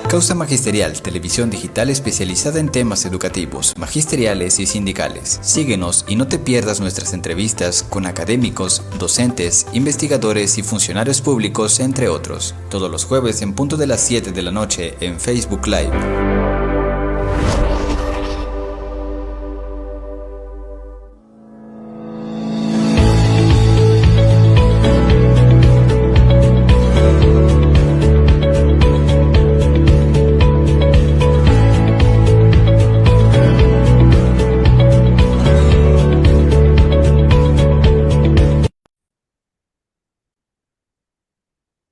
Causa Magisterial, televisión digital especializada en temas educativos, magisteriales y sindicales. Síguenos y no te pierdas nuestras entrevistas con académicos, docentes, investigadores y funcionarios públicos, entre otros. Todos los jueves en punto de las 7 de la noche en Facebook Live.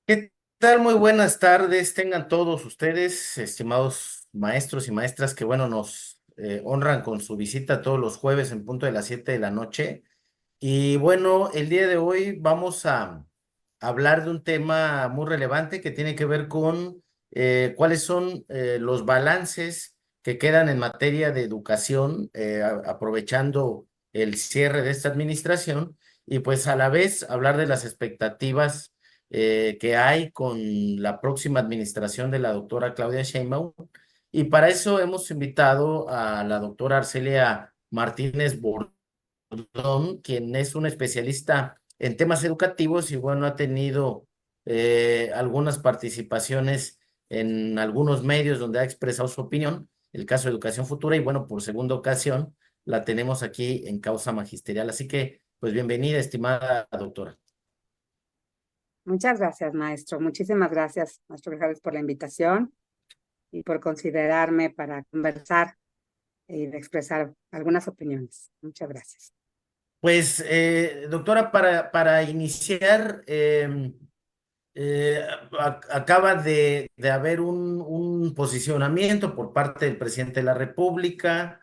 ¿Qué tal? Muy buenas tardes, tengan todos ustedes, estimados maestros y maestras que, bueno, nos honran con su visita todos los jueves en punto de las 7 de la noche. Y bueno, el día de hoy vamos a hablar de un tema muy relevante que tiene que ver con cuáles son los balances que quedan en materia de educación, aprovechando el cierre de esta administración y pues a la vez hablar de las expectativas que hay con la próxima administración de la doctora Claudia Sheinbaum. Y para eso hemos invitado a la doctora Arcelia Martínez Bordón, quien es una especialista en temas educativos y bueno, ha tenido algunas participaciones en algunos medios donde ha expresado su opinión, el caso de Educación Futura, y bueno, por segunda ocasión la tenemos aquí en Causa Magisterial. Así que, pues bienvenida, estimada doctora. Muchas gracias, maestro. Muchísimas gracias, maestro Grajales, por la invitación y por considerarme para conversar y expresar algunas opiniones. Muchas gracias. Pues, doctora, para iniciar, acaba de haber un posicionamiento por parte del presidente de la República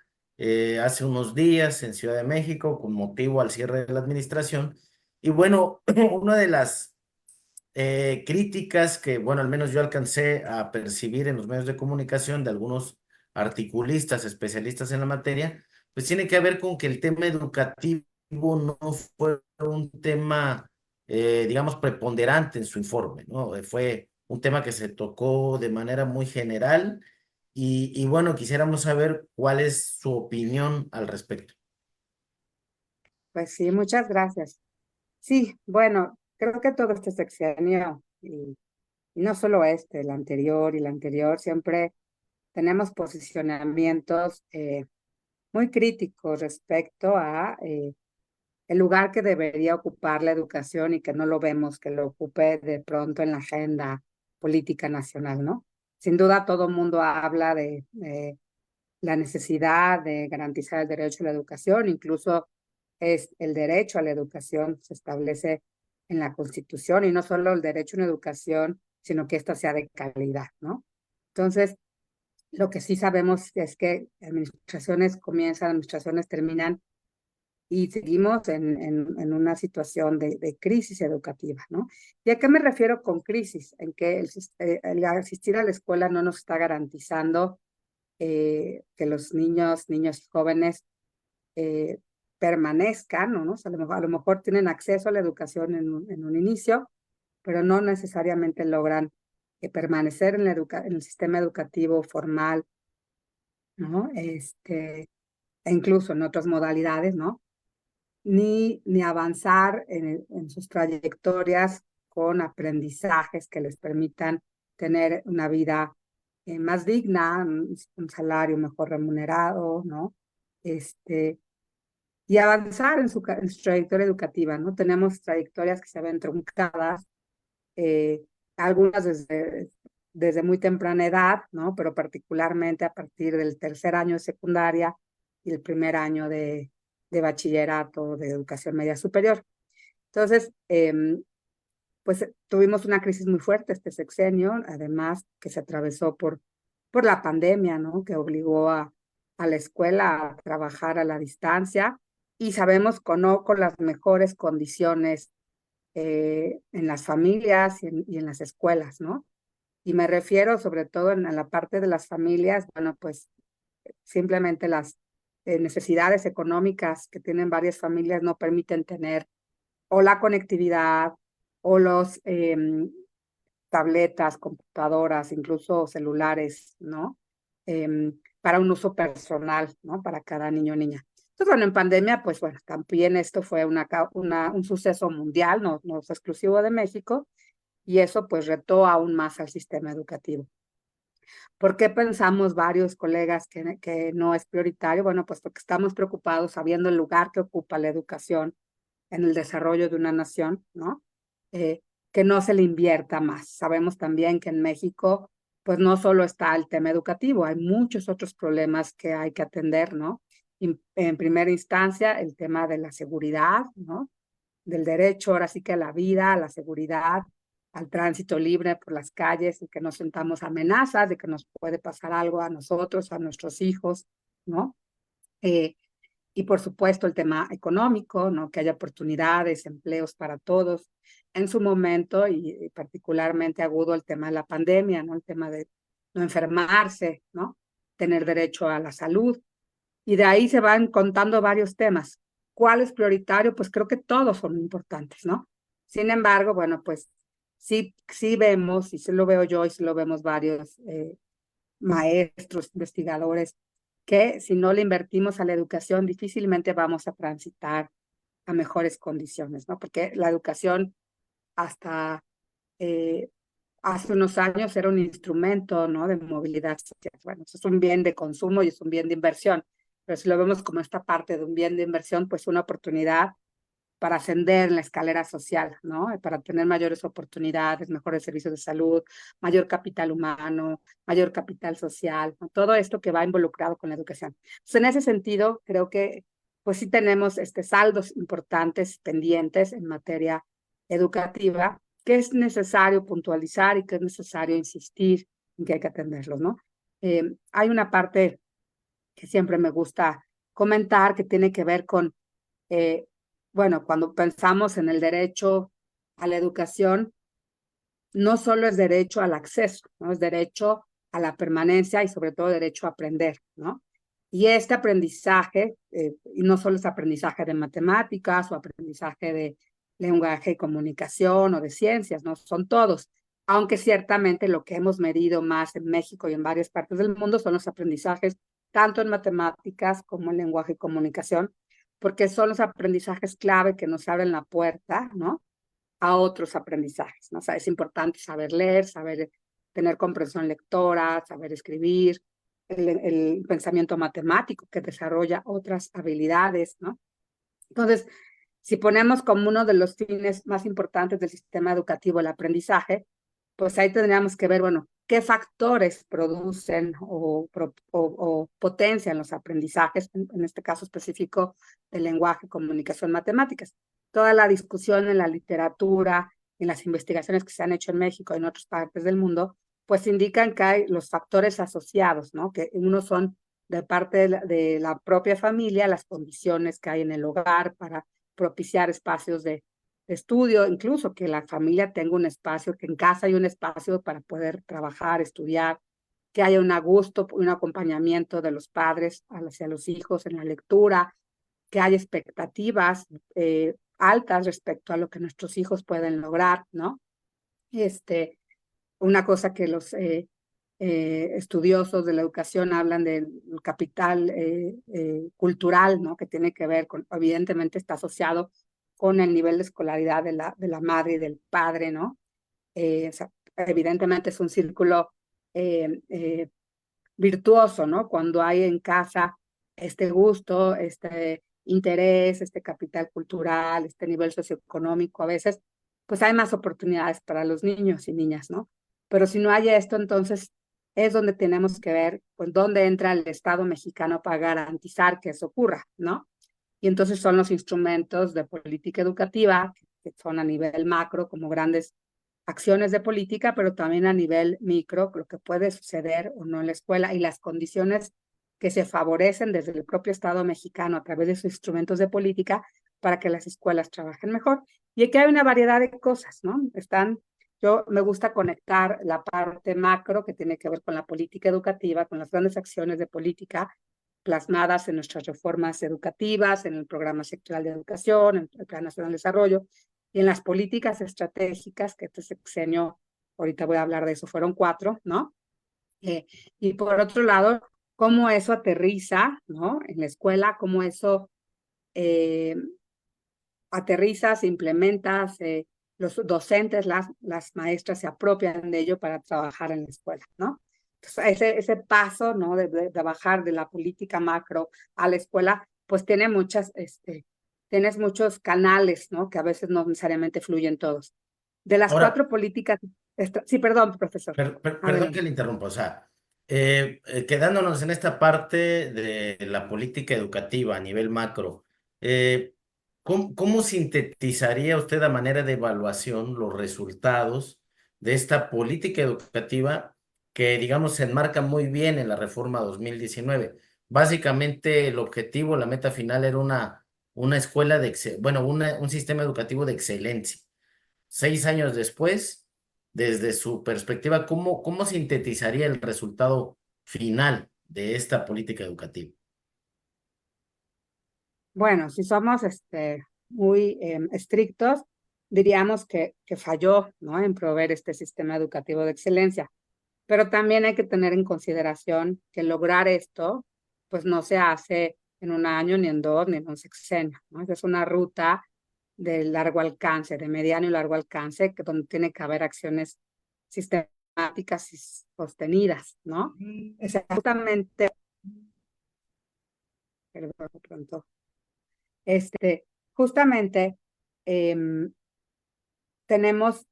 hace unos días en Ciudad de México con motivo al cierre de la administración. Y bueno, una de las críticas que, bueno, al menos yo alcancé a percibir en los medios de comunicación de algunos articulistas, especialistas en la materia, pues tiene que ver con que el tema educativo no fue un tema, digamos, preponderante en su informe, ¿no? Fue un tema que se tocó de manera muy general y bueno, quisiéramos saber cuál es su opinión al respecto. Pues sí, muchas gracias. Sí, bueno, creo que todo este sexenio, y no solo este, el anterior y el anterior, siempre tenemos posicionamientos muy críticos respecto a el lugar que debería ocupar la educación y que no lo vemos, que lo ocupe de pronto en la agenda política nacional, ¿no? Sin duda todo el mundo habla de la necesidad de garantizar el derecho a la educación, incluso es el derecho a la educación se establece en la Constitución y no solo el derecho a una educación, sino que ésta sea de calidad, ¿no? Entonces, lo que sí sabemos es que administraciones comienzan, administraciones terminan y seguimos en una situación de crisis educativa, ¿no? ¿Y a qué me refiero con crisis? En que el asistir a la escuela no nos está garantizando que los niños y jóvenes eh, permanezcan, ¿no? O sea, a lo mejor tienen acceso a la educación en un inicio, pero no necesariamente logran permanecer en el sistema educativo formal, ¿no? E incluso en otras modalidades, ¿no? Ni avanzar en sus trayectorias con aprendizajes que les permitan tener una vida más digna, un salario mejor remunerado, ¿no? Y avanzar en su trayectoria educativa, ¿no? Tenemos trayectorias que se ven truncadas, eh, algunas desde muy temprana edad, ¿no? Pero particularmente a partir del tercer año de secundaria y el primer año de bachillerato, de educación media superior. Entonces, pues tuvimos una crisis muy fuerte este sexenio, además que se atravesó por la pandemia, ¿no? Que obligó a la escuela a trabajar a la distancia y sabemos que no con las mejores condiciones en las familias y en las escuelas, ¿no? Y me refiero sobre todo en la parte de las familias, bueno, pues simplemente las necesidades económicas que tienen varias familias no permiten tener o la conectividad o tabletas, computadoras, incluso celulares, ¿no? Para un uso personal, ¿no? Para cada niño o niña. Entonces, bueno, en pandemia, pues bueno, también esto fue un suceso mundial, no es exclusivo de México, y eso pues retó aún más al sistema educativo. ¿Por qué pensamos varios colegas que no es prioritario? Bueno, pues porque estamos preocupados sabiendo el lugar que ocupa la educación en el desarrollo de una nación, ¿no? Que no se le invierta más. Sabemos también que en México, pues no solo está el tema educativo, hay muchos otros problemas que hay que atender, ¿no? En primera instancia, el tema de la seguridad, ¿no? Del derecho, ahora sí que a la vida, a la seguridad, al tránsito libre por las calles y que no sentamos amenazas de que nos puede pasar algo a nosotros, a nuestros hijos, ¿no? Y por supuesto el tema económico, ¿no? Que haya oportunidades, empleos para todos. En su momento, y particularmente agudo el tema de la pandemia, ¿no? El tema de no enfermarse, ¿no? Tener derecho a la salud. Y de ahí se van contando varios temas. ¿Cuál es prioritario? Pues creo que todos son importantes, ¿no? Sin embargo, bueno, pues sí vemos, y sí lo veo yo, y sí lo vemos varios maestros, investigadores, que si no le invertimos a la educación, difícilmente vamos a transitar a mejores condiciones, ¿no? Porque la educación hasta hace unos años era un instrumento, ¿no? De movilidad social. Bueno, eso es un bien de consumo y es un bien de inversión, pero si lo vemos como esta parte de un bien de inversión, pues una oportunidad para ascender en la escalera social, ¿no? Para tener mayores oportunidades, mejores servicios de salud, mayor capital humano, mayor capital social, ¿no? Todo esto que va involucrado con la educación. Entonces, en ese sentido, creo que pues sí tenemos saldos importantes pendientes en materia educativa, que es necesario puntualizar y que es necesario insistir en que hay que atenderlos, ¿no? Hay una parte que siempre me gusta comentar que tiene que ver con bueno, cuando pensamos en el derecho a la educación, no solo es derecho al acceso, ¿no? Es derecho a la permanencia y sobre todo derecho a aprender, ¿no? Y este aprendizaje, y no solo es aprendizaje de matemáticas o aprendizaje de lenguaje y comunicación o de ciencias, ¿no? Son todos. Aunque ciertamente lo que hemos medido más en México y en varias partes del mundo son los aprendizajes tanto en matemáticas como en lenguaje y comunicación, porque son los aprendizajes clave que nos abren la puerta, ¿no? A otros aprendizajes, ¿no? O sea, es importante saber leer, saber tener comprensión lectora, saber escribir, el pensamiento matemático que desarrolla otras habilidades, ¿no? Entonces, si ponemos como uno de los fines más importantes del sistema educativo el aprendizaje, pues ahí tendríamos que ver, bueno, qué factores producen o potencian los aprendizajes, en este caso específico del lenguaje, comunicación, matemáticas. Toda la discusión en la literatura, en las investigaciones que se han hecho en México y en otras partes del mundo, pues indican que hay los factores asociados, ¿no? Que unos son de parte de la propia familia, las condiciones que hay en el hogar para propiciar espacios de estudio, incluso que la familia tenga un espacio, que en casa hay un espacio para poder trabajar, estudiar, que haya un gusto, un acompañamiento de los padres hacia los hijos en la lectura, que haya expectativas altas respecto a lo que nuestros hijos pueden lograr, ¿no? Una cosa que los estudiosos de la educación hablan del capital cultural, ¿no? Que tiene que ver con, evidentemente está asociado con el nivel de escolaridad de la madre y del padre, ¿no? O sea, evidentemente es un círculo virtuoso, ¿no? Cuando hay en casa este gusto, este interés, este capital cultural, este nivel socioeconómico, a veces, pues hay más oportunidades para los niños y niñas, ¿no? Pero si no hay esto, entonces es donde tenemos que ver, pues, dónde entra el Estado mexicano para garantizar que eso ocurra, ¿no? Y entonces son los instrumentos de política educativa, que son a nivel macro, como grandes acciones de política, pero también a nivel micro, lo que puede suceder o no en la escuela y las condiciones que se favorecen desde el propio Estado mexicano a través de sus instrumentos de política para que las escuelas trabajen mejor. Y aquí hay una variedad de cosas, ¿no? Yo me gusta conectar la parte macro que tiene que ver con la política educativa, con las grandes acciones de política plasmadas en nuestras reformas educativas, en el Programa Sectorial de Educación, en el Plan Nacional de Desarrollo, y en las políticas estratégicas que este sexenio ahorita voy a hablar de eso, fueron 4, ¿no? Y por otro lado, cómo eso aterriza, ¿no? En la escuela, cómo eso eh, aterriza, se implementa, los docentes, las maestras se apropian de ello para trabajar en la escuela, ¿no? Entonces, ese paso, ¿no? De bajar de la política macro a la escuela, pues tiene tienes muchos canales, ¿no? Que a veces no necesariamente fluyen todos. De las Ahora, 4 políticas, sí, perdón, profesor. perdón que Adelante. le interrumpa, o sea, quedándonos en esta parte de la política educativa a nivel macro, ¿cómo sintetizaría usted a manera de evaluación los resultados de esta política educativa que, digamos, se enmarca muy bien en la reforma 2019? Básicamente, el objetivo, la meta final era una escuela bueno, un sistema educativo de excelencia. 6 años después, desde su perspectiva, ¿cómo sintetizaría el resultado final de esta política educativa? Bueno, si somos muy estrictos, diríamos que falló, ¿no? En proveer este sistema educativo de excelencia. Pero también hay que tener en consideración que lograr esto, pues no se hace en un año, ni en 2, ni en un sexenio, ¿no? Es una ruta de largo alcance, de mediano y largo alcance, donde tiene que haber acciones sistemáticas y sostenidas, ¿no? O sea, justamente, perdón, de pronto, justamente em, tenemos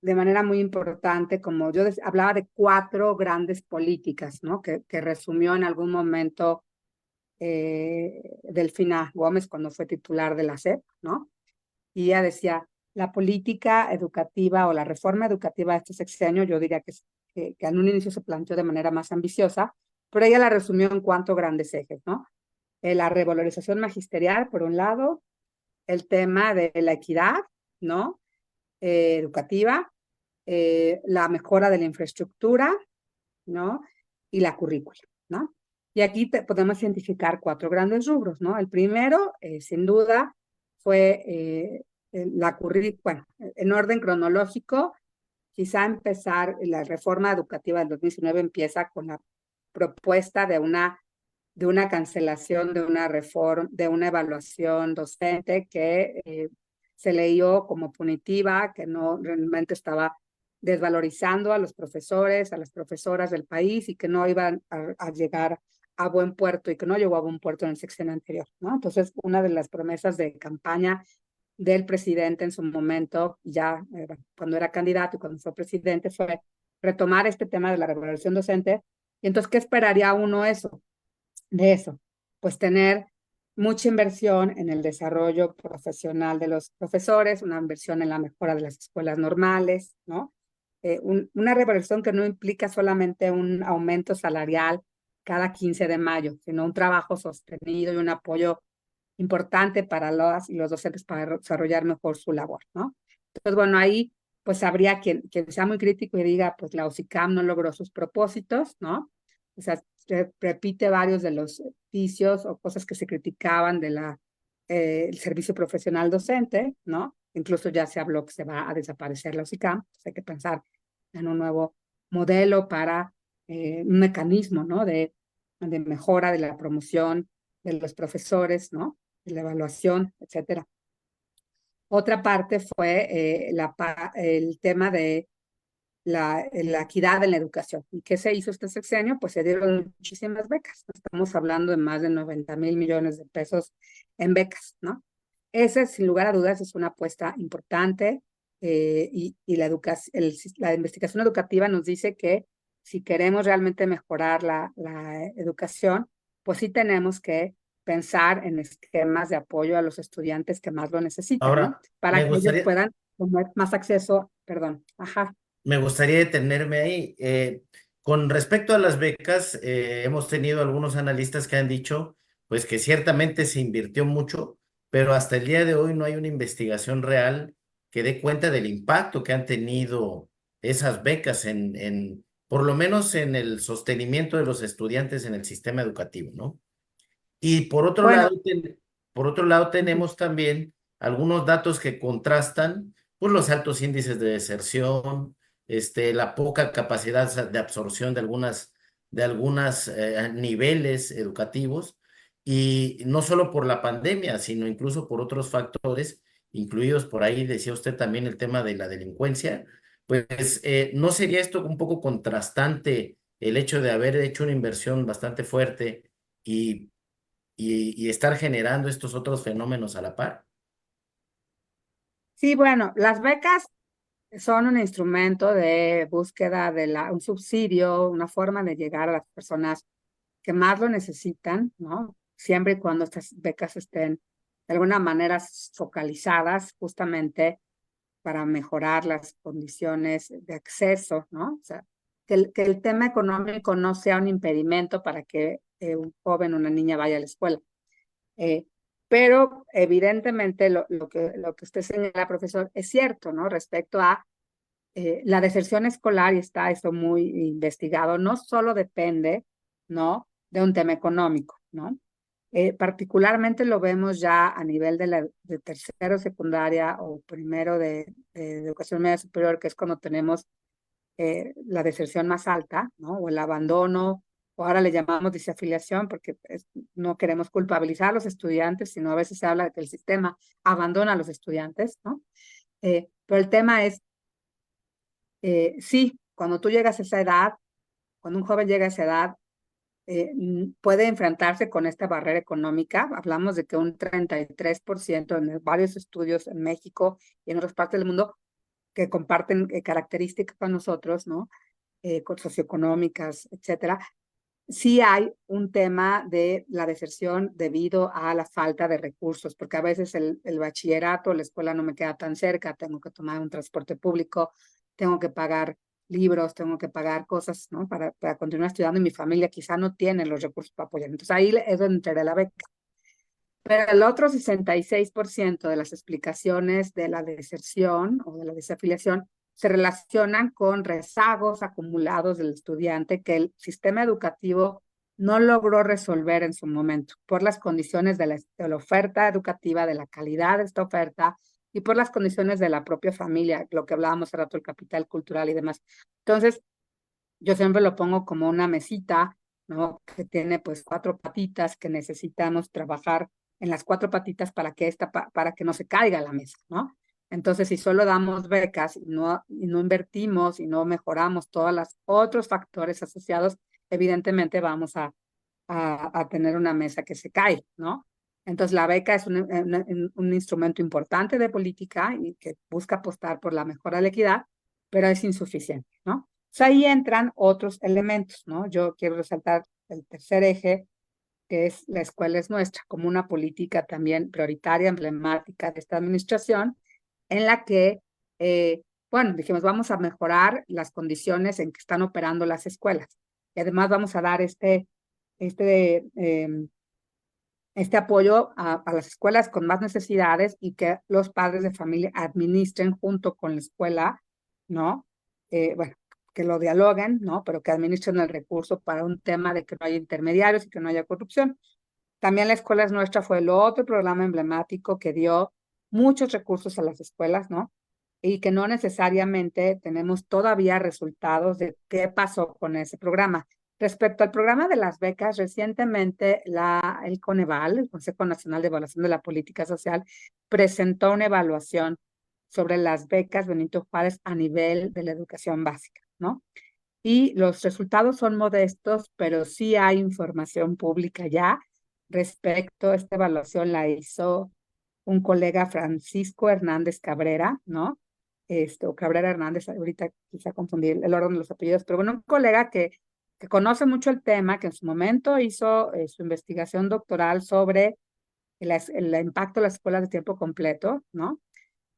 de manera muy importante, como yo hablaba de 4 grandes políticas, ¿no? Que resumió en algún momento Delfina Gómez cuando fue titular de la SEP, ¿no? Y ella decía, la política educativa o la reforma educativa de este sexenio, yo diría que en un inicio se planteó de manera más ambiciosa, pero ella la resumió en 4 grandes ejes, ¿no? La revalorización magisterial, por un lado, el tema de la equidad, ¿no? Educativa, la mejora de la infraestructura, ¿no? Y la currícula, ¿no? Y aquí podemos identificar 4 grandes rubros, ¿no? El primero, sin duda, fue la currícula, bueno, en orden cronológico, quizá empezar la reforma educativa del 2019 empieza con la propuesta de una cancelación de una reforma, de una evaluación docente que se leyó como punitiva, que no realmente estaba desvalorizando a los profesores, a las profesoras del país y que no iban a llegar a buen puerto y que no llegó a buen puerto en el sexenio anterior, ¿no? Entonces, una de las promesas de campaña del presidente en su momento, ya cuando era candidato y cuando fue presidente, fue retomar este tema de la revalorización docente. Y entonces, ¿qué esperaría uno de eso? Pues tener mucha inversión en el desarrollo profesional de los profesores, una inversión en la mejora de las escuelas normales, ¿no? Una revalorización que no implica solamente un aumento salarial cada 15 de mayo, sino un trabajo sostenido y un apoyo importante para los y los docentes para desarrollar mejor su labor, ¿no? Entonces, bueno, ahí pues habría quien sea muy crítico y diga, pues la OSICAM no logró sus propósitos, ¿no? O sea, repite varios de los vicios o cosas que se criticaban de el servicio profesional docente, ¿no? Incluso ya se habló que se va a desaparecer la OSICAM, entonces hay que pensar en un nuevo modelo para un mecanismo, ¿no? De mejora de la promoción de los profesores, ¿no? De la evaluación, etcétera. Otra parte fue el tema de la equidad en la educación. ¿Y qué se hizo este sexenio? Pues se dieron muchísimas becas. Estamos hablando de más de 90,000 millones de pesos en becas, ¿no? Ese, sin lugar a dudas, es una apuesta importante y la investigación educativa nos dice que si queremos realmente mejorar la educación, pues sí tenemos que pensar en esquemas de apoyo a los estudiantes que más lo necesitan, ¿no? Ahora, Para que ellos puedan tener más acceso, perdón, ajá. me gustaría detenerme ahí. Con respecto a las becas, hemos tenido algunos analistas que han dicho, pues que ciertamente se invirtió mucho, pero hasta el día de hoy no hay una investigación real que dé cuenta del impacto que han tenido esas becas por lo menos en el sostenimiento de los estudiantes en el sistema educativo, ¿no? Y Bueno, por otro lado tenemos también algunos datos que contrastan, pues, los altos índices de deserción, la poca capacidad de absorción de algunas niveles educativos, y no solo por la pandemia, sino incluso por otros factores, incluidos por ahí, decía usted también el tema de la delincuencia. Pues ¿no sería esto un poco contrastante el hecho de haber hecho una inversión bastante fuerte y, y estar generando estos otros fenómenos a la par? Sí, bueno, las becas son un instrumento de búsqueda de un subsidio, una forma de llegar a las personas que más lo necesitan, ¿no? Siempre y cuando estas becas estén de alguna manera focalizadas justamente para mejorar las condiciones de acceso, ¿no? O sea, que el tema económico no sea un impedimento para que un joven o una niña vaya a la escuela. Eh, pero evidentemente lo que usted señala, profesor, es cierto, ¿no? Respecto a la deserción escolar, y está eso muy investigado, no solo depende, ¿no? De un tema económico, ¿no? Particularmente lo vemos ya a nivel de tercero secundaria o primero de educación media superior, que es cuando tenemos la deserción más alta, ¿no? O el abandono, o ahora le llamamos desafiliación, porque no queremos culpabilizar a los estudiantes, sino a veces se habla de que el sistema abandona a los estudiantes, ¿no? Pero el tema es, sí, cuando tú llegas a esa edad, cuando un joven llega a esa edad, puede enfrentarse con esta barrera económica. Hablamos de que un 33% en varios estudios en México y en otras partes del mundo que comparten características con nosotros, ¿no? Socioeconómicas, etcétera. Sí hay un tema de la deserción debido a la falta de recursos, porque a veces el bachillerato, la escuela no me queda tan cerca, tengo que tomar un transporte público, tengo que pagar libros, tengo que pagar cosas, ¿no? Para continuar estudiando, y mi familia quizá no tiene los recursos para apoyar. Entonces ahí es donde entraré la beca. Pero el otro 66% de las explicaciones de la deserción o de la desafiliación se relacionan con rezagos acumulados del estudiante que el sistema educativo no logró resolver en su momento por las condiciones de la oferta educativa, de la calidad de esta oferta y por las condiciones de la propia familia, lo que hablábamos hace rato, el capital cultural y demás. Entonces, yo siempre lo pongo como una mesita, ¿no? Que tiene pues 4 patitas que necesitamos trabajar en las 4 patitas para que para que no se caiga la mesa, ¿no? Entonces, si solo damos becas y no invertimos y no mejoramos todos los otros factores asociados, evidentemente vamos a tener una mesa que se cae, ¿no? Entonces, la beca es un instrumento importante de política y que busca apostar por la mejora de la equidad, pero es insuficiente, ¿no? Pues ahí entran otros elementos, ¿no? Yo quiero resaltar el tercer eje, que es la escuela es nuestra, como una política también prioritaria, emblemática de esta administración, en la que, bueno, dijimos, vamos a mejorar las condiciones en que están operando las escuelas. Y además vamos a dar este, eh, este apoyo a las escuelas con más necesidades y que los padres de familia administren junto con la escuela, ¿no? Bueno, que lo dialoguen, ¿no? Pero que administren el recurso para un tema de que no haya intermediarios y que no haya corrupción. También la escuela es nuestra fue el otro programa emblemático que dio muchos recursos a las escuelas, ¿no? Y que no necesariamente tenemos todavía resultados de qué pasó con ese programa. Respecto al programa de las becas, recientemente el Coneval, el Consejo Nacional de Evaluación de la Política Social, presentó una evaluación sobre las becas Benito Juárez a nivel de la educación básica, ¿no? Y los resultados son modestos, pero sí hay información pública ya respecto a esta evaluación. La hizo un colega, Francisco Hernández Cabrera, ¿no? O Cabrera Hernández, ahorita quizá confundí el orden de los apellidos, pero bueno, un colega que conoce mucho el tema, que en su momento hizo su investigación doctoral sobre el impacto de las escuelas de tiempo completo, ¿no?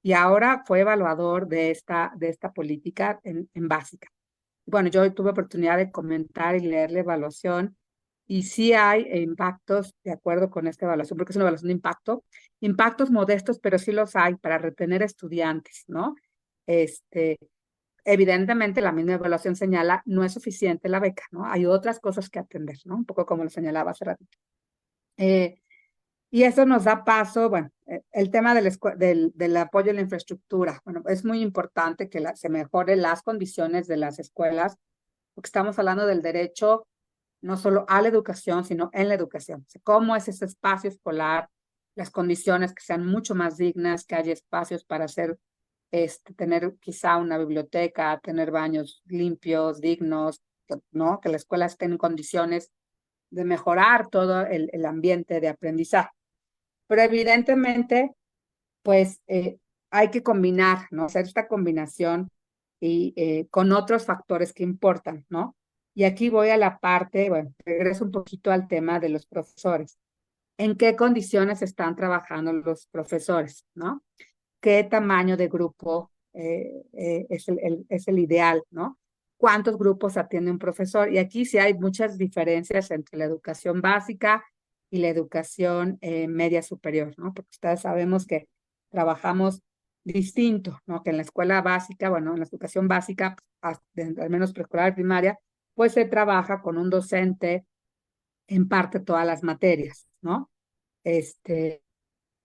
Y ahora fue evaluador de esta política en básica. Bueno, yo tuve oportunidad de comentar y leer la evaluación, y sí hay impactos de acuerdo con esta evaluación, porque es una evaluación de impacto, impactos modestos, pero sí los hay para retener estudiantes, ¿no? Este, evidentemente, la misma evaluación señala, no es suficiente la beca, ¿no? Hay otras cosas que atender, ¿no? Un poco como lo señalaba hace ratito. Y eso nos da paso, bueno, el tema del apoyo a la infraestructura. Bueno, es muy importante que se mejoren las condiciones de las escuelas, porque estamos hablando del derecho no solo a la educación, sino en la educación. O sea, cómo es ese espacio escolar, las condiciones que sean mucho más dignas, que haya espacios para hacer, tener quizá una biblioteca, tener baños limpios, dignos, ¿no? Que la escuela esté en condiciones de mejorar todo el ambiente de aprendizaje. Pero evidentemente, pues hay que combinar, ¿no? Hacer esta combinación y con otros factores que importan, ¿no? Y aquí voy a la parte, bueno, regreso un poquito al tema de los profesores. ¿En qué condiciones están trabajando los profesores, ¿no? ¿Qué tamaño de grupo es el ideal, ¿no? ¿Cuántos grupos atiende un profesor? Y aquí sí hay muchas diferencias entre la educación básica y la educación media superior, ¿no? Porque ustedes sabemos que trabajamos distinto, ¿no? Que en la escuela básica, bueno, en la educación básica, al menos preescolar y primaria, pues se trabaja con un docente en parte todas las materias, ¿no? Este,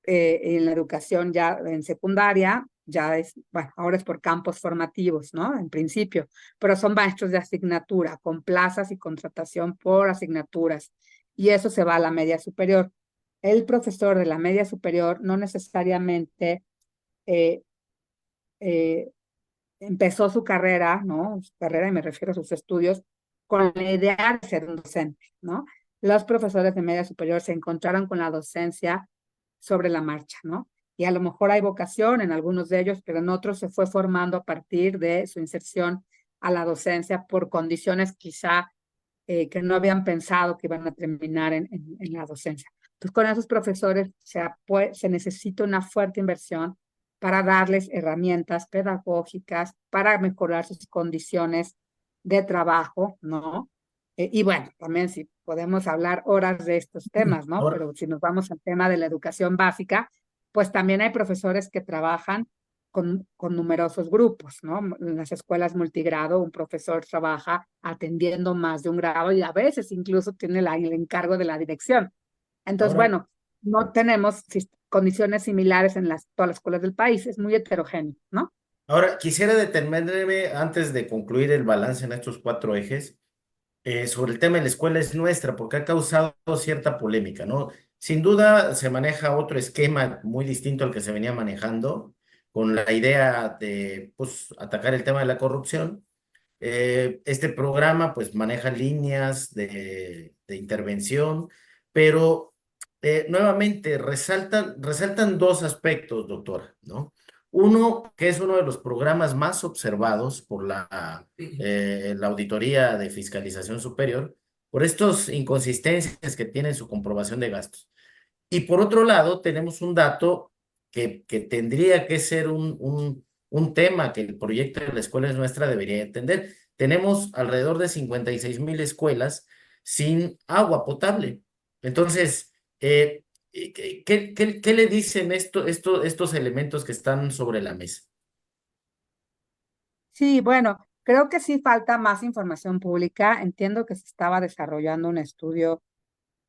en la educación ya en secundaria, ya es, bueno, ahora es por campos formativos, ¿no? En principio, pero son maestros de asignatura, con plazas y contratación por asignaturas, y eso se va a la media superior. El profesor de la media superior no necesariamente eh, eh, empezó su carrera, ¿no? Su carrera, y me refiero a sus estudios, con la idea de ser un docente, ¿no? Los profesores de media superior se encontraron con la docencia sobre la marcha, ¿no? Y a lo mejor hay vocación en algunos de ellos, pero en otros se fue formando a partir de su inserción a la docencia por condiciones quizá que no habían pensado que iban a terminar en la docencia. Entonces, con esos profesores se necesita una fuerte inversión para darles herramientas pedagógicas, para mejorar sus condiciones de trabajo, ¿no? Y bueno, también si podemos hablar horas de estos temas, ¿no? Ahora, Pero si nos vamos al tema de la educación básica, pues también hay profesores que trabajan con numerosos grupos, ¿no? En las escuelas multigrado, un profesor trabaja atendiendo más de un grado y a veces incluso tiene el encargo de la dirección. Entonces, ahora, bueno, no tenemos condiciones similares en todas las escuelas del país, es muy heterogéneo, ¿no? ahora, quisiera detenerme antes de concluir el balance en estos cuatro ejes sobre el tema de la escuela es nuestra, porque ha causado cierta polémica, ¿no? Sin duda se maneja otro esquema muy distinto al que se venía manejando, con la idea de, pues, atacar el tema de la corrupción. Este programa, pues, maneja líneas de intervención, pero nuevamente resaltan dos aspectos, doctora, ¿no? Uno, que es uno de los programas más observados por la Auditoría de Fiscalización Superior, por estas inconsistencias que tiene en su comprobación de gastos. Y por otro lado, tenemos un dato que tendría que ser un tema que el proyecto de la escuela es nuestra debería entender. Tenemos alrededor de 56,000 escuelas sin agua potable. Entonces, ¿qué le dicen estos elementos que están sobre la mesa? Sí, bueno, creo que sí falta más información pública. Entiendo que se estaba desarrollando un estudio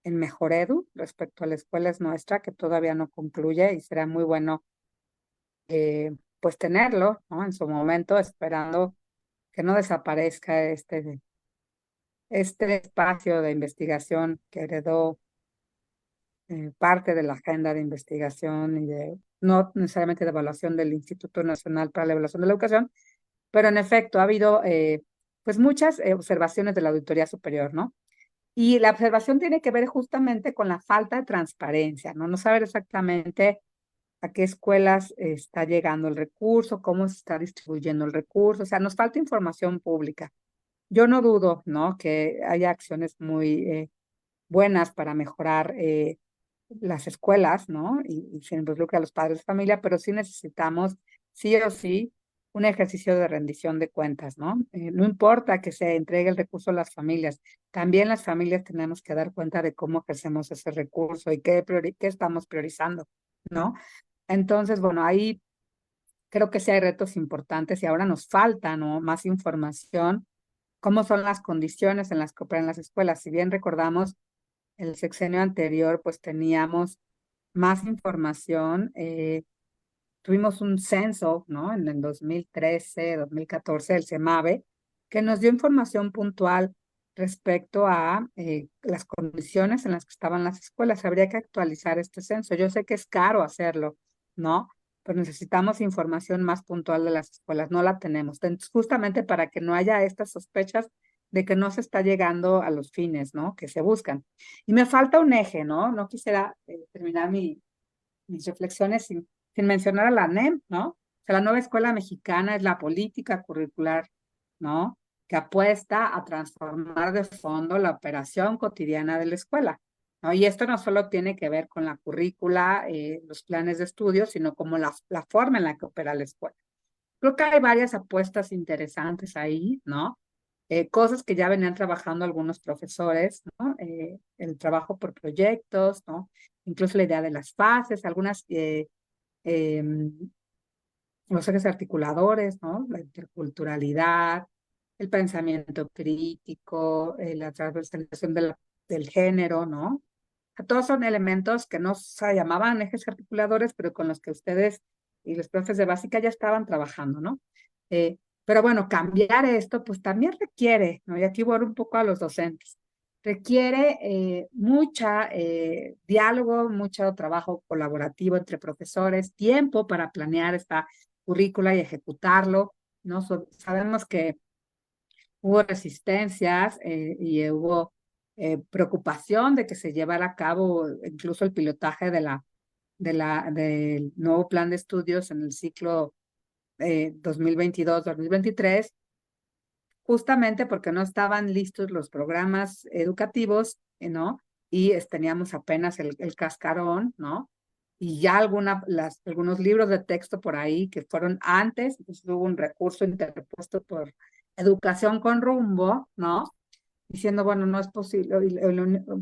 en Mejoredu respecto a la escuela es nuestra, que todavía no concluye y será muy bueno pues tenerlo, ¿no? En su momento, esperando que no desaparezca este espacio de investigación que heredó parte de la agenda de investigación y no necesariamente de evaluación del Instituto Nacional para la Evaluación de la Educación, pero en efecto ha habido pues muchas observaciones de la Auditoría Superior, ¿no? Y la observación tiene que ver justamente con la falta de transparencia, ¿no? No saber exactamente a qué escuelas está llegando el recurso, cómo se está distribuyendo el recurso, o sea, nos falta información pública. Yo no dudo, ¿no? Que haya acciones muy buenas para mejorar las escuelas, ¿no? Y se involucra a los padres de familia, pero sí necesitamos, sí o sí, un ejercicio de rendición de cuentas, ¿no? No importa que se entregue el recurso a las familias, también las familias tenemos que dar cuenta de cómo ejercemos ese recurso y qué estamos priorizando, ¿no? Entonces, bueno, ahí creo que sí hay retos importantes y ahora nos falta, ¿no? Más información, cómo son las condiciones en las que operan las escuelas. Si bien recordamos, el sexenio anterior, pues teníamos más información. Tuvimos un censo, ¿no? En el 2013, 2014, el CEMAVE, que nos dio información puntual respecto a las condiciones en las que estaban las escuelas. Habría que actualizar este censo. Yo sé que es caro hacerlo, ¿no? Pero necesitamos información más puntual de las escuelas. No la tenemos. Entonces, justamente para que no haya estas sospechas de que no se está llegando a los fines, ¿no? Que se buscan. Y me falta un eje, ¿no? No quisiera terminar mis reflexiones sin mencionar a la NEM, ¿no? O sea, la nueva escuela mexicana es la política curricular, ¿no? Que apuesta a transformar de fondo la operación cotidiana de la escuela, ¿no? Y esto no solo tiene que ver con la currícula, los planes de estudio, sino como la forma en la que opera la escuela. Creo que hay varias apuestas interesantes ahí, ¿no? Cosas que ya venían trabajando algunos profesores, ¿no? El trabajo por proyectos, ¿no? Incluso la idea de las fases, algunas, los ejes articuladores, ¿no? La interculturalidad, el pensamiento crítico, la transversalización del género, ¿no? Todos son elementos que no se llamaban ejes articuladores, pero con los que ustedes y los profes de básica ya estaban trabajando, ¿no? Eh, pero bueno, cambiar esto, pues también requiere, ¿no? Y aquí voy un poco a los docentes. Requiere mucha diálogo, mucho trabajo colaborativo entre profesores, tiempo para planear esta currícula y ejecutarlo, ¿no? Sabemos que hubo resistencias y hubo preocupación de que se llevara a cabo incluso el pilotaje del nuevo plan de estudios en el ciclo 2022-2023, justamente porque no estaban listos los programas educativos, ¿no? Y teníamos apenas el cascarón, ¿no? Y ya algunos libros de texto por ahí que fueron antes, entonces hubo un recurso interpuesto por Educación con Rumbo, ¿no? Diciendo, bueno, no es posible,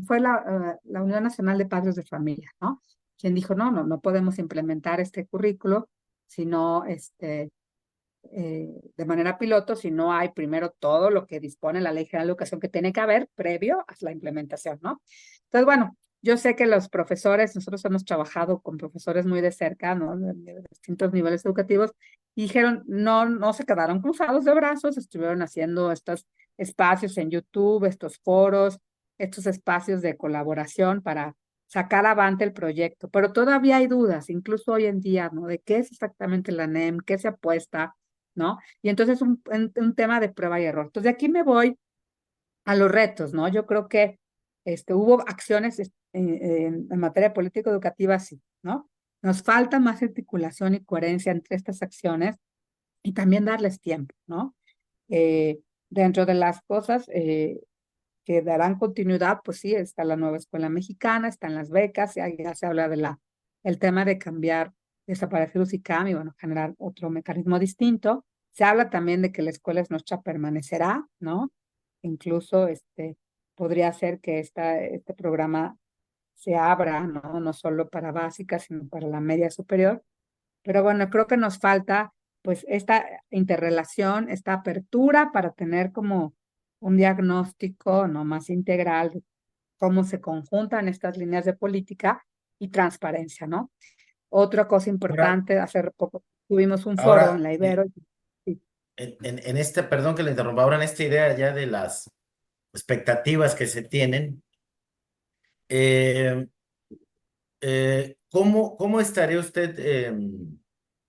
fue la Unión Nacional de Padres de Familia, ¿no? Quien dijo, no podemos implementar este currículo si no, de manera piloto, si no hay primero todo lo que dispone la Ley General de Educación que tiene que haber previo a la implementación, ¿no? Entonces, bueno, yo sé que los profesores, nosotros hemos trabajado con profesores muy de cerca, ¿no? De distintos niveles educativos, y dijeron, no se quedaron cruzados de brazos, estuvieron haciendo estos espacios en YouTube, estos foros, estos espacios de colaboración para sacar avante el proyecto, pero todavía hay dudas, incluso hoy en día, ¿no? De qué es exactamente la NEM, qué se apuesta, ¿no? Y entonces un tema de prueba y error. Entonces, de aquí me voy a los retos, ¿no? Yo creo que hubo acciones en materia político-educativa, sí, ¿no? Nos falta más articulación y coherencia entre estas acciones y también darles tiempo, ¿no? Dentro de las cosas que darán continuidad, pues sí, está la nueva escuela mexicana, están las becas, ya se habla de el tema de cambiar, desaparecer UCICAM y bueno, generar otro mecanismo distinto. Se habla también de que la escuela es nuestra permanecerá, ¿no? Incluso podría ser que este programa se abra, ¿no? No solo para básica, sino para la media superior. Pero bueno, creo que nos falta pues esta interrelación, esta apertura para tener como un diagnóstico no más integral de cómo se conjuntan estas líneas de política y transparencia, ¿no? Otra cosa Ahora, importante, hace poco tuvimos un foro en ahora la Ibero. Sí, en este, perdón que le interrumpa, ahora en esta idea ya de las expectativas que se tienen, eh, ¿cómo estaría usted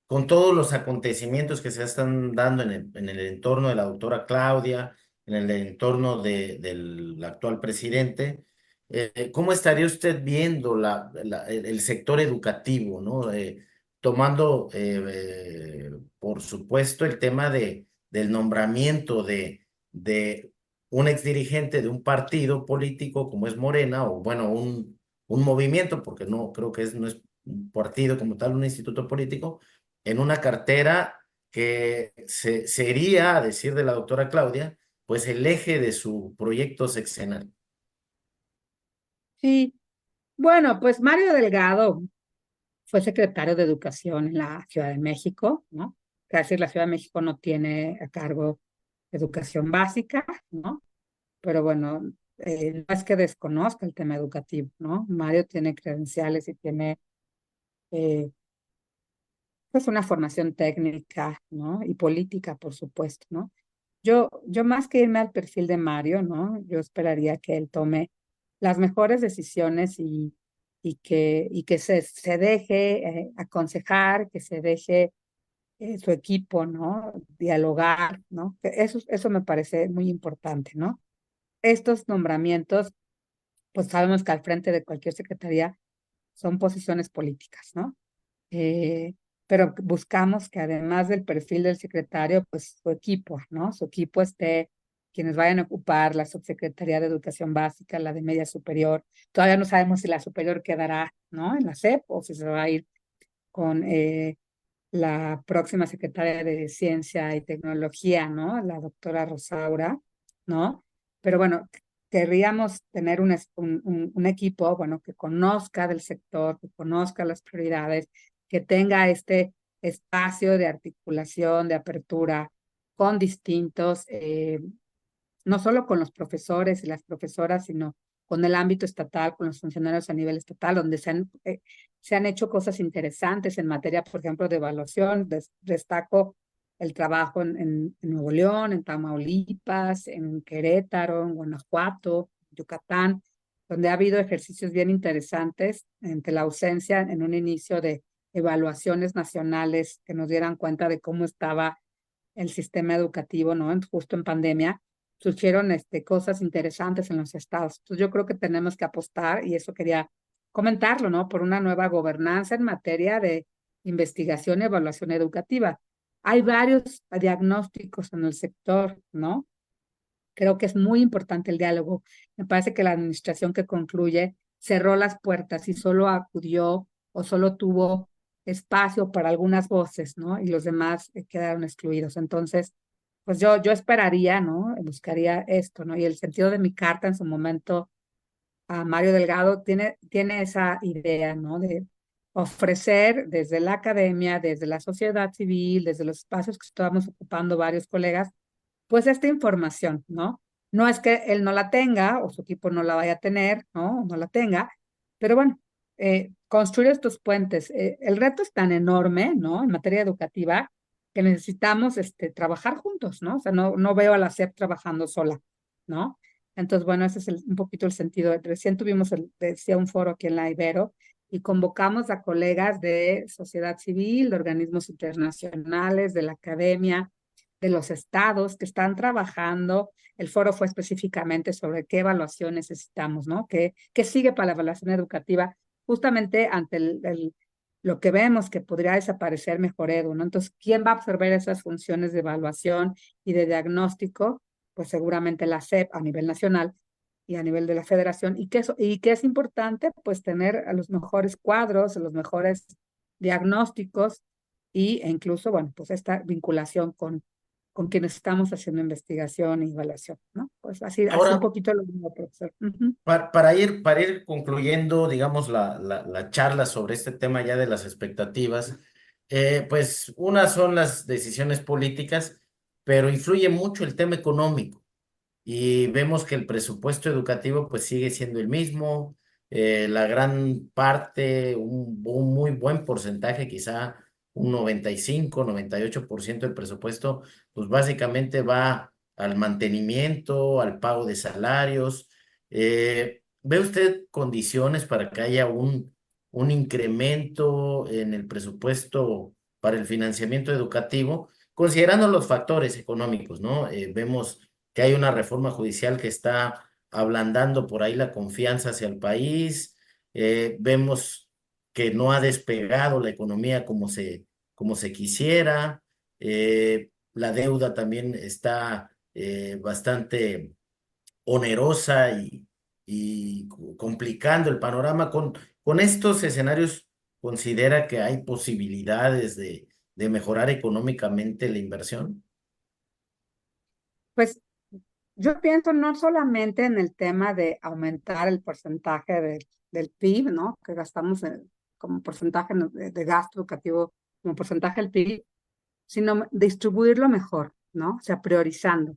con todos los acontecimientos que se están dando en el entorno de la doctora Claudia, en el entorno del actual presidente? ¿Cómo estaría usted viendo el sector educativo, ¿no? Tomando, por supuesto, el tema del nombramiento de un exdirigente de un partido político como es Morena, o bueno, un movimiento, porque no creo que no es un partido como tal, un instituto político, en una cartera que sería, a decir de la doctora Claudia, pues el eje de su proyecto sexenal. sí. Bueno, pues Mario Delgado fue secretario de Educación en la Ciudad de México, ¿no? Es decir, la Ciudad de México no tiene a cargo educación básica, ¿no? Pero bueno, no es que desconozca el tema educativo, ¿no? Mario tiene credenciales y tiene pues una formación técnica, ¿no? Y política, por supuesto, ¿no? Yo más que irme al perfil de Mario, ¿no? Yo esperaría que él tome las mejores decisiones y que se deje aconsejar, que se deje su equipo, ¿no? Dialogar, ¿no? Eso me parece muy importante, ¿no? Estos nombramientos, pues sabemos que al frente de cualquier secretaría son posiciones políticas, ¿no? Eh, pero buscamos que además del perfil del secretario, pues su equipo, ¿no? Su equipo esté, quienes vayan a ocupar la subsecretaría de Educación Básica, la de Media Superior. Todavía no sabemos si la superior quedará, ¿no? En la SEP o si se va a ir con la próxima secretaria de Ciencia y Tecnología, ¿no? La doctora Rosaura, ¿no? Pero bueno, querríamos tener un equipo, bueno, que conozca del sector, que conozca las prioridades, que tenga este espacio de articulación, de apertura con distintos no solo con los profesores y las profesoras, sino con el ámbito estatal, con los funcionarios a nivel estatal, donde se han hecho cosas interesantes en materia, por ejemplo, de evaluación. Destaco el trabajo en Nuevo León, en Tamaulipas, en Querétaro, en Guanajuato, Yucatán, donde ha habido ejercicios bien interesantes ante la ausencia en un inicio de evaluaciones nacionales que nos dieran cuenta de cómo estaba el sistema educativo, ¿no? Justo en pandemia, surgieron cosas interesantes en los estados. Entonces yo creo que tenemos que apostar, y eso quería comentarlo, ¿no? Por una nueva gobernanza en materia de investigación y evaluación educativa. Hay varios diagnósticos en el sector, ¿no? Creo que es muy importante el diálogo. Me parece que la administración que concluye cerró las puertas y solo acudió o solo tuvo espacio para algunas voces, ¿no? Y los demás quedaron excluidos. Entonces, pues yo esperaría, ¿no? Buscaría esto, ¿no? Y el sentido de mi carta en su momento a Mario Delgado tiene esa idea, ¿no? De ofrecer desde la academia, desde la sociedad civil, desde los espacios que estamos ocupando varios colegas, pues esta información, ¿no? No es que él no la tenga o su equipo no la vaya a tener, ¿no? No la tenga, pero bueno, construir estos puentes. El reto es tan enorme, ¿no? En materia educativa, que necesitamos trabajar juntos, ¿no? O sea, no veo a la SEP trabajando sola, ¿no? Entonces, bueno, ese es un poquito el sentido. Recién tuvimos, decía, un foro aquí en la Ibero y convocamos a colegas de sociedad civil, de organismos internacionales, de la academia, de los estados que están trabajando. El foro fue específicamente sobre qué evaluación necesitamos, ¿no? ¿Qué sigue para la evaluación educativa? Justamente ante lo que vemos que podría desaparecer Mejor Edu, ¿no? Entonces, ¿quién va a absorber esas funciones de evaluación y de diagnóstico? Pues seguramente la SEP a nivel nacional y a nivel de la federación. ¿Y qué es importante? Pues tener a los mejores cuadros, a los mejores diagnósticos e incluso, bueno, pues esta vinculación con quienes estamos haciendo investigación e evaluación, ¿no? Pues así un Ahora, poquito lo mismo, profesor. Ujú. para ir concluyendo, digamos, la charla sobre este tema ya de las expectativas, pues unas son las decisiones políticas, pero influye mucho el tema económico. Y vemos que el presupuesto educativo pues sigue siendo el mismo, la gran parte, un muy buen porcentaje, quizá un 95, 98% del presupuesto, pues básicamente va al mantenimiento, al pago de salarios. ¿Ve usted condiciones para que haya un incremento en el presupuesto para el financiamiento educativo, considerando los factores económicos, ¿no? Vemos que hay una reforma judicial que está ablandando por ahí la confianza hacia el país. Vemos que no ha despegado la economía como se quisiera. La deuda también está bastante onerosa y complicando el panorama. Con estos escenarios, ¿considera que hay posibilidades de mejorar económicamente la inversión? Pues yo pienso no solamente en el tema de aumentar el porcentaje del PIB, ¿no? Que gastamos como porcentaje de gasto educativo, como porcentaje del PIB, sino distribuirlo mejor, ¿no? O sea, priorizando.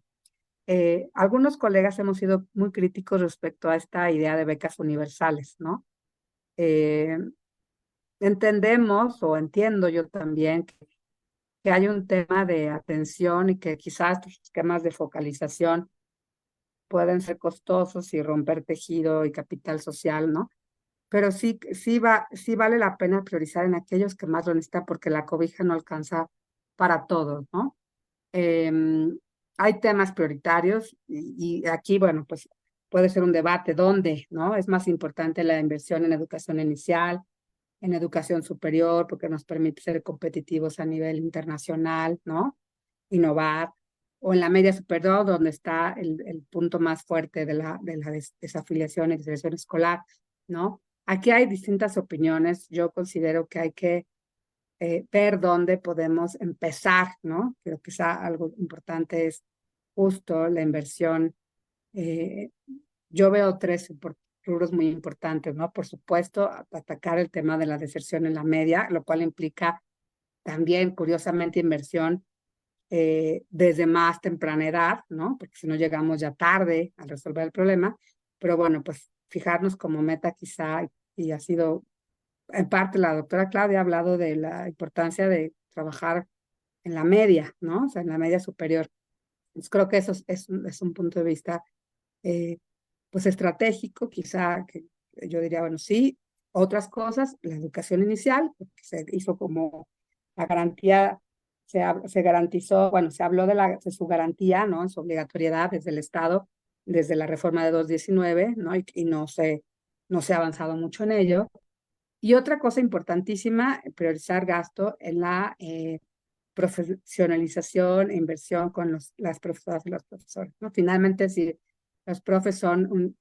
Algunos colegas hemos sido muy críticos respecto a esta idea de becas universales, ¿no? Eh, entendemos o entiendo yo también que hay un tema de atención y que quizás estos esquemas de focalización pueden ser costosos y romper tejido y capital social, ¿no? Pero sí vale la pena priorizar en aquellos que más lo necesitan porque la cobija no alcanza para todos, ¿no? Em, Hay temas prioritarios y aquí, bueno, pues puede ser un debate dónde, ¿no? Es más importante la inversión en educación inicial, en educación superior, porque nos permite ser competitivos a nivel internacional, ¿no? Innovar, o en la media superior, donde está el punto más fuerte de la desafiliación y deserción escolar, ¿no? Aquí hay distintas opiniones. Yo considero que hay que ver dónde podemos empezar, ¿no? Pero quizá algo importante es justo la inversión. eh, yo veo tres rubros muy importantes, ¿no? Por supuesto, atacar el tema de la deserción en la media, lo cual implica también, curiosamente, inversión desde más temprana edad, ¿no? Porque si no llegamos ya tarde a resolver el problema. Pero bueno, pues fijarnos como meta quizá, y ha sido, en parte la doctora Claudia ha hablado de la importancia de trabajar en la media, ¿no? O sea, en la media superior. Entonces, creo que eso es un punto de vista eh, pues estratégico, quizá que yo diría, bueno, sí, otras cosas, la educación inicial, porque se hizo como la garantía, se garantizó, bueno, se habló de su garantía, ¿no? En su obligatoriedad desde el Estado, desde la reforma de 2019, ¿no? Y no se ha avanzado mucho en ello. Y otra cosa importantísima, priorizar gasto en la profesionalización e inversión con las profesoras y los profesores, ¿no? Finalmente, si los profes son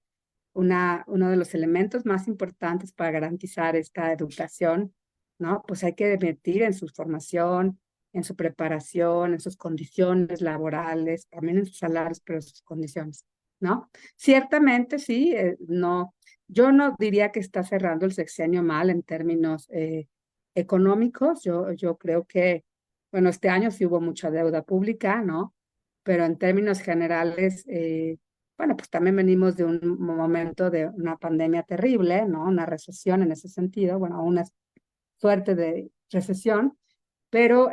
uno de los elementos más importantes para garantizar esta educación, ¿no? Pues hay que invertir en su formación, en su preparación, en sus condiciones laborales, también en sus salarios, pero en sus condiciones, ¿no? Ciertamente, sí, no, yo no diría que está cerrando el sexenio mal en términos económicos. Yo creo que, bueno, este año sí hubo mucha deuda pública, ¿no? Pero en términos generales, bueno, pues también venimos de un momento de una pandemia terrible, ¿no? Una recesión en ese sentido, bueno, una suerte de recesión, pero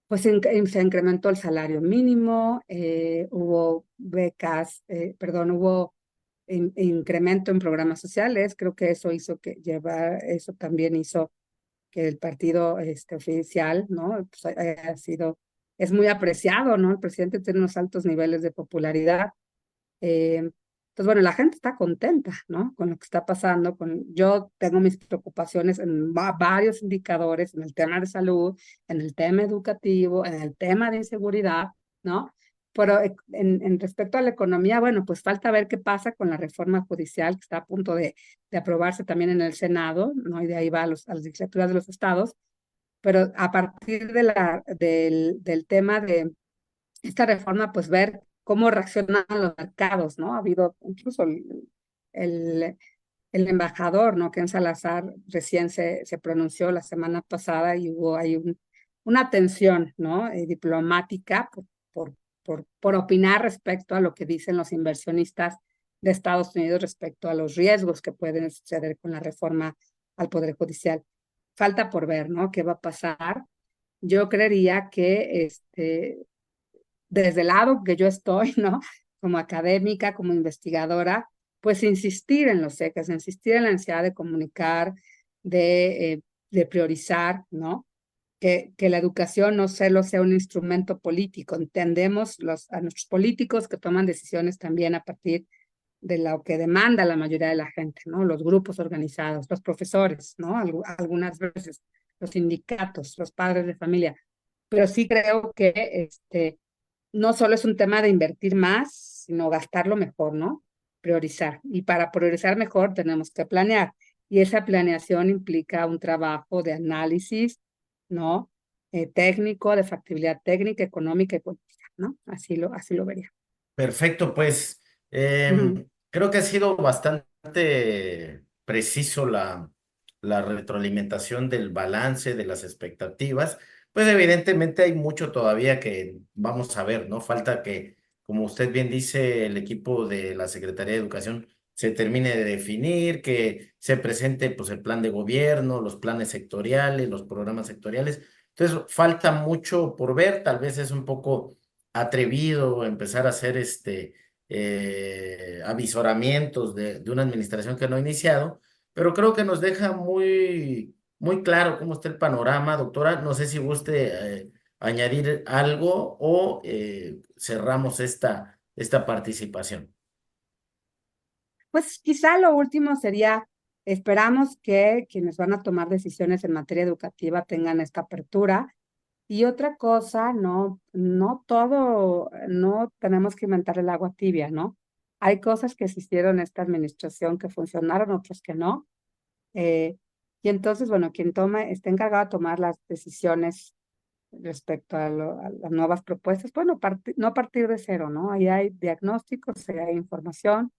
pues se incrementó el salario mínimo, hubo becas, perdón, hubo incremento en programas sociales. Creo que eso también hizo que el partido oficial, ¿no? Pues es muy apreciado, ¿no? El presidente tiene unos altos niveles de popularidad. Entonces, bueno, la gente está contenta, ¿no? Con lo que está pasando. Yo tengo mis preocupaciones en varios indicadores, en el tema de salud, en el tema educativo, en el tema de inseguridad, ¿no? Pero en respecto a la economía, bueno, pues falta ver qué pasa con la reforma judicial que está a punto de aprobarse también en el Senado, ¿no? Y de ahí va a las legislaturas de los estados. Pero a partir del tema de esta reforma, pues ver cómo reaccionan los mercados, ¿no? Ha habido incluso el, el embajador, ¿no? Ken Salazar recién se pronunció la semana pasada y hubo ahí una tensión, ¿no? Diplomática por opinar respecto a lo que dicen los inversionistas de Estados Unidos respecto a los riesgos que pueden suceder con la reforma al Poder Judicial. Falta por ver, ¿no? ¿Qué va a pasar? Yo creería que desde el lado que yo estoy, ¿no? Como académica, como investigadora, pues insistir en los ejes, insistir en la necesidad de comunicar, de priorizar, ¿no? Que la educación no solo sea un instrumento político. Entendemos a nuestros políticos que toman decisiones también a partir de lo que demanda la mayoría de la gente, ¿no? Los grupos organizados, los profesores, ¿no? Algunas veces los sindicatos, los padres de familia. Pero sí creo que no solo es un tema de invertir más, sino gastarlo mejor, ¿no? Priorizar. Y para priorizar mejor tenemos que planear. Y esa planeación implica un trabajo de análisis, ¿no? Técnico, de factibilidad técnica, económica y política, ¿no? Así lo vería. Perfecto, pues Ujú. creo que ha sido bastante preciso la retroalimentación del balance de las expectativas. Pues evidentemente hay mucho todavía que vamos a ver, ¿no? Falta que, como usted bien dice, el equipo de la Secretaría de Educación se termine de definir, que se presente pues el plan de gobierno, los planes sectoriales, los programas sectoriales. Entonces, falta mucho por ver, tal vez es un poco atrevido empezar a hacer avisoramientos de una administración que no ha iniciado, pero creo que nos deja muy claro cómo está el panorama, doctora. No sé si guste añadir algo o cerramos esta participación. Pues quizá lo último sería, esperamos que quienes van a tomar decisiones en materia educativa tengan esta apertura. Y otra cosa, no todo, no tenemos que inventar el agua tibia, ¿no? Hay cosas que se hicieron en esta administración que funcionaron, otras que no. Eh, y entonces, bueno, quien tome, esté encargado de tomar las decisiones respecto a las nuevas propuestas, bueno, no partir de cero, ¿no? Ahí hay diagnósticos, ahí hay información,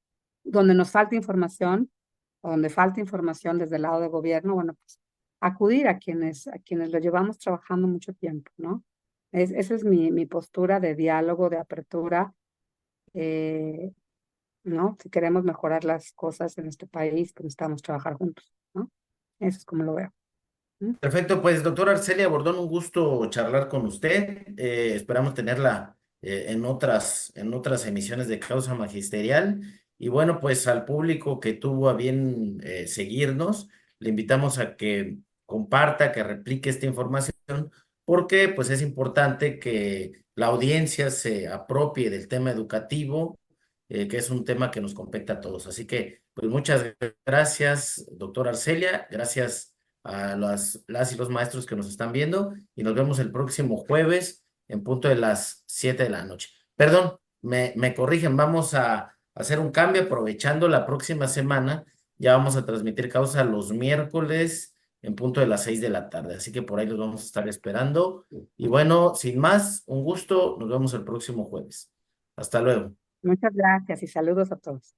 donde nos falta información, o donde falta información desde el lado de gobierno, bueno, pues acudir a quienes lo llevamos trabajando mucho tiempo, ¿no? Esa es mi postura de diálogo, de apertura, eh, ¿no? Si queremos mejorar las cosas en este país, pues necesitamos trabajar juntos, ¿no? Eso es como lo veo. ¿Mm? Perfecto, pues doctora Arcelia Bordón, un gusto charlar con usted. Esperamos tenerla en otras emisiones de Causa Magisterial. Y bueno, pues al público que tuvo a bien seguirnos, le invitamos a que comparta, que replique esta información, porque pues es importante que la audiencia se apropie del tema educativo, que es un tema que nos compete a todos. Así que, pues muchas gracias, doctora Arcelia. Gracias a las y los maestros que nos están viendo y nos vemos el próximo jueves en punto de las 7 de la noche. Perdón, me corrigen, vamos a hacer un cambio aprovechando la próxima semana. Ya vamos a transmitir causa los miércoles en punto de las 6 de la tarde. Así que por ahí los vamos a estar esperando. Y bueno, sin más, un gusto. Nos vemos el próximo jueves. Hasta luego. Muchas gracias y saludos a todos.